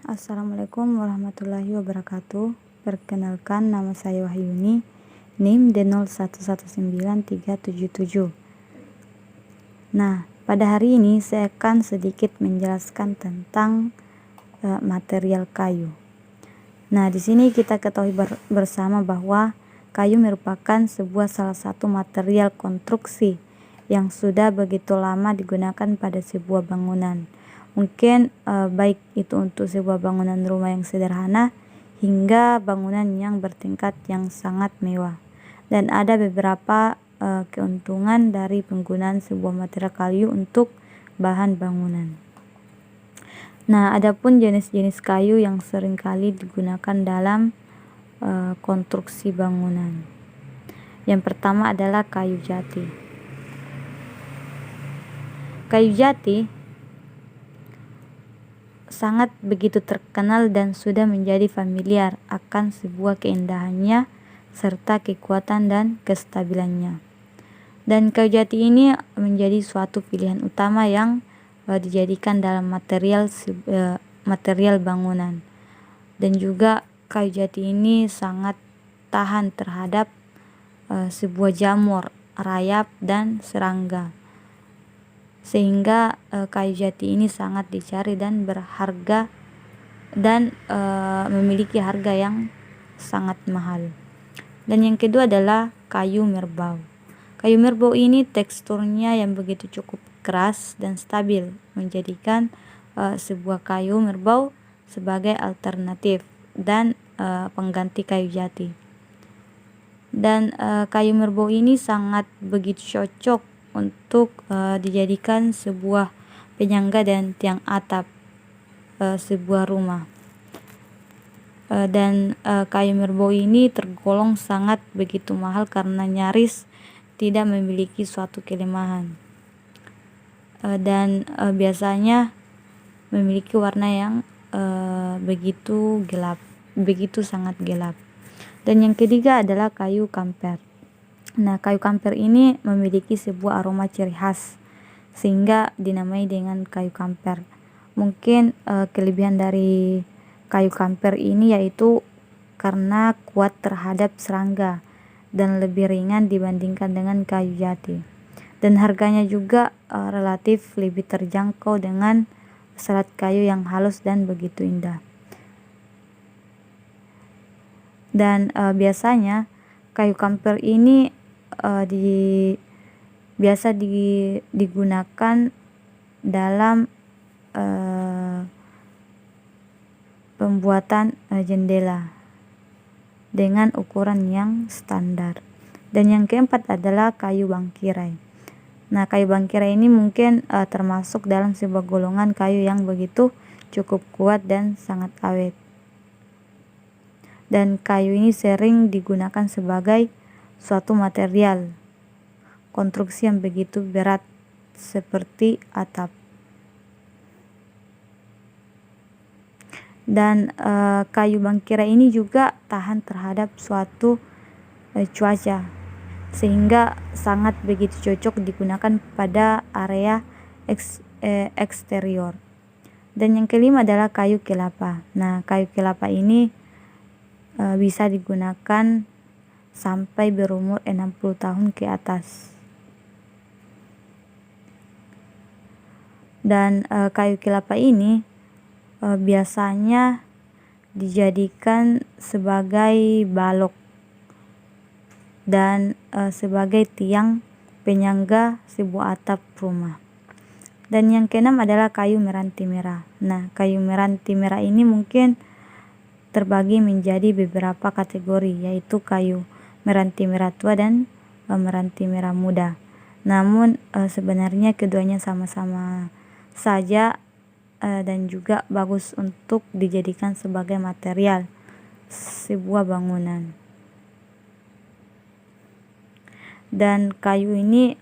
Assalamualaikum warahmatullahi wabarakatuh. Perkenalkan, nama saya Wahyuni, NIM D01193777. Nah, pada hari ini saya akan sedikit menjelaskan tentang material kayu. Nah, di sini kita ketahui bersama bahwa kayu merupakan salah satu material konstruksi yang sudah begitu lama digunakan pada sebuah bangunan. Mungkin baik itu untuk sebuah bangunan rumah yang sederhana hingga bangunan yang bertingkat yang sangat mewah. Dan ada beberapa keuntungan dari penggunaan sebuah material kayu untuk bahan bangunan. Nah, adapun jenis-jenis kayu yang seringkali digunakan dalam konstruksi bangunan. Yang pertama adalah kayu jati. Kayu jati sangat begitu terkenal dan sudah menjadi familiar akan sebuah keindahannya serta kekuatan dan kestabilannya. Dan kayu jati ini menjadi suatu pilihan utama yang dijadikan dalam material bangunan. Dan juga kayu jati ini sangat tahan terhadap sebuah jamur, rayap, dan serangga. Sehingga kayu jati ini sangat dicari dan berharga dan memiliki harga yang sangat mahal. Dan yang kedua adalah kayu merbau. Kayu merbau ini teksturnya yang begitu cukup keras dan stabil, menjadikan sebuah kayu merbau sebagai alternatif dan pengganti kayu jati. Dan kayu merbau ini sangat begitu cocok untuk dijadikan sebuah penyangga dan tiang atap sebuah rumah. Dan kayu merbau ini tergolong sangat begitu mahal karena nyaris tidak memiliki suatu kelemahan. Dan biasanya memiliki warna yang begitu sangat gelap. Dan yang ketiga adalah kayu kamper. Nah, kayu kamper ini memiliki sebuah aroma ciri khas sehingga dinamai dengan kayu kamper. Mungkin kelebihan dari kayu kamper ini yaitu karena kuat terhadap serangga dan lebih ringan dibandingkan dengan kayu jati. Dan harganya juga relatif lebih terjangkau dengan serat kayu yang halus dan begitu indah. Dan biasanya kayu kamper ini biasa digunakan dalam pembuatan jendela dengan ukuran yang standar. Dan yang keempat adalah kayu bangkirai. Nah, kayu bangkirai ini mungkin termasuk dalam sebuah golongan kayu yang begitu cukup kuat dan sangat awet. Dan kayu ini sering digunakan sebagai suatu material konstruksi yang begitu berat seperti atap. Dan kayu bangkirai ini juga tahan terhadap suatu cuaca, sehingga sangat begitu cocok digunakan pada area eksterior. Dan yang kelima adalah kayu kelapa. Nah, kayu kelapa ini bisa digunakan sampai berumur 60 tahun ke atas. Dan kayu kelapa ini biasanya dijadikan sebagai balok dan sebagai tiang penyangga sebuah atap rumah. Dan yang keenam adalah kayu meranti merah. Nah, kayu meranti merah ini mungkin terbagi menjadi beberapa kategori, yaitu kayu meranti merah tua dan meranti merah muda. Namun sebenarnya keduanya sama-sama saja dan juga bagus untuk dijadikan sebagai material sebuah bangunan. Dan kayu ini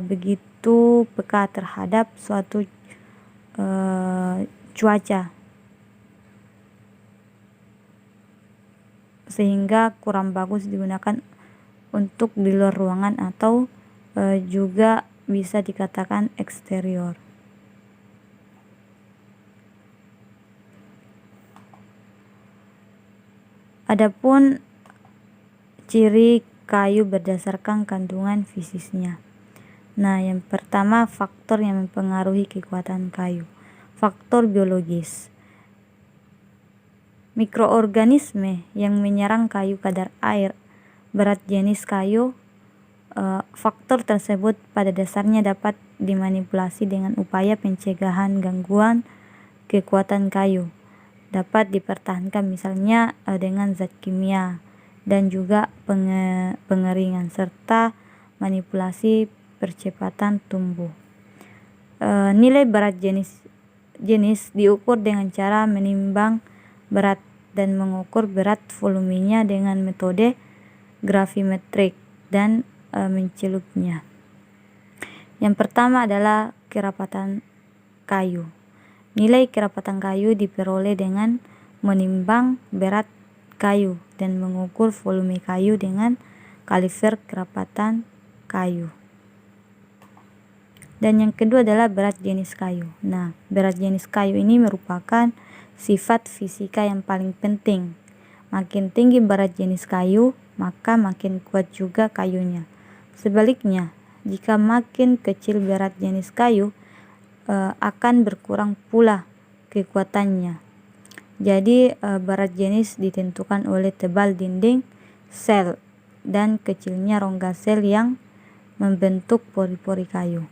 begitu peka terhadap suatu cuaca, sehingga kurang bagus digunakan untuk di luar ruangan atau juga bisa dikatakan eksterior. Adapun ciri kayu berdasarkan kandungan fisiknya. Nah, yang pertama faktor yang mempengaruhi kekuatan kayu. Faktor biologis. Mikroorganisme yang menyerang kayu kadar air, berat jenis kayu, faktor tersebut pada dasarnya dapat dimanipulasi dengan upaya pencegahan gangguan kekuatan kayu. Dapat dipertahankan misalnya dengan zat kimia dan juga pengeringan serta manipulasi percepatan tumbuh. Nilai berat jenis diukur dengan cara menimbang berat dan mengukur berat volumenya dengan metode gravimetrik dan mencelupnya. Yang pertama adalah kerapatan kayu. Nilai kerapatan kayu diperoleh dengan menimbang berat kayu dan mengukur volume kayu dengan kaliber kerapatan kayu. Dan yang kedua adalah berat jenis kayu. Nah, berat jenis kayu ini merupakan sifat fisika yang paling penting. Makin tinggi berat jenis kayu, maka makin kuat juga kayunya. Sebaliknya, jika makin kecil berat jenis kayu, akan berkurang pula kekuatannya. Jadi berat jenis ditentukan oleh tebal dinding sel dan kecilnya rongga sel yang membentuk pori-pori kayu.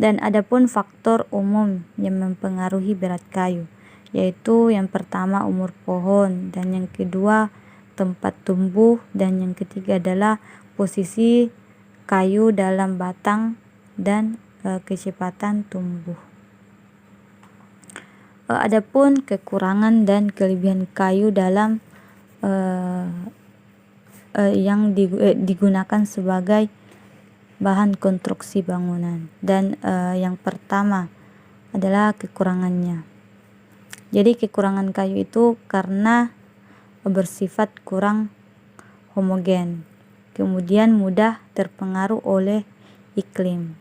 Dan adapun faktor umum yang mempengaruhi berat kayu, yaitu yang pertama umur pohon, dan yang kedua tempat tumbuh, dan yang ketiga adalah posisi kayu dalam batang dan kecepatan tumbuh. Adapun kekurangan dan kelebihan kayu dalam yang digunakan sebagai bahan konstruksi bangunan. Dan yang pertama adalah kekurangannya. Jadi kekurangan kayu itu karena bersifat kurang homogen, kemudian mudah terpengaruh oleh iklim,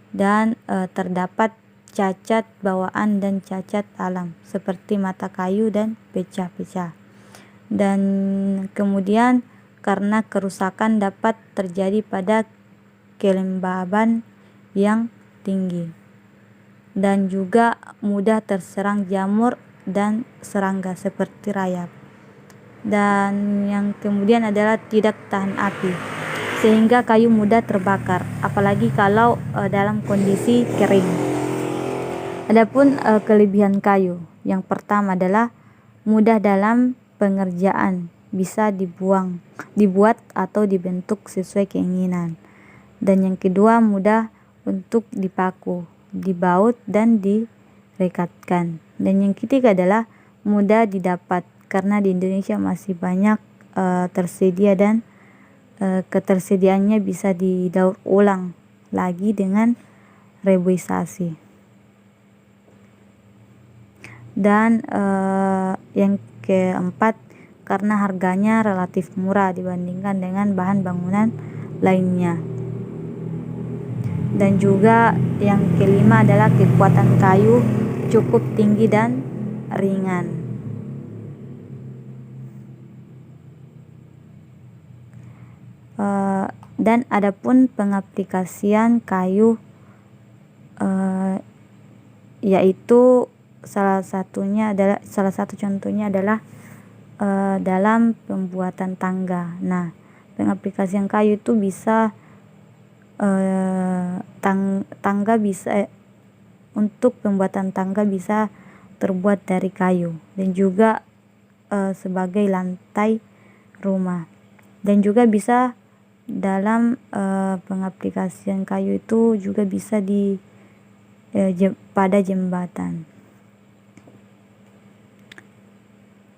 dan terdapat cacat bawaan dan cacat alam seperti mata kayu dan pecah-pecah. Dan kemudian karena kerusakan dapat terjadi pada kelembaban yang tinggi, dan juga mudah terserang jamur dan serangga seperti rayap. Dan yang kemudian adalah tidak tahan api, sehingga kayu mudah terbakar, apalagi kalau dalam kondisi kering. Adapun kelebihan kayu, yang pertama adalah mudah dalam pengerjaan, bisa dibuat atau dibentuk sesuai keinginan. Dan yang kedua mudah untuk dipaku, dibaut dan direkatkan. Dan yang ketiga adalah mudah didapat, karena di Indonesia masih banyak tersedia dan ketersediaannya bisa didaur ulang lagi dengan reboisasi. Dan yang keempat, karena harganya relatif murah dibandingkan dengan bahan bangunan lainnya. Dan juga yang kelima adalah kekuatan kayu cukup tinggi dan ringan. Dan adapun pengaplikasian kayu, yaitu salah satu contohnya adalah dalam pembuatan tangga. Nah, pengaplikasian kayu itu bisa tangga bisa untuk pembuatan tangga bisa terbuat dari kayu, dan juga sebagai lantai rumah. Dan juga bisa dalam pengaplikasian kayu itu juga bisa pada jembatan.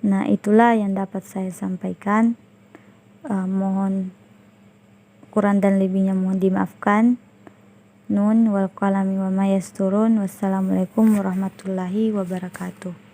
Nah, itulah yang dapat saya sampaikan. Mohon kurang dan lebihnya mohon dimaafkan. Nun wal qalami wa ma yasturun. Wassalamualaikum warahmatullahi wabarakatuh.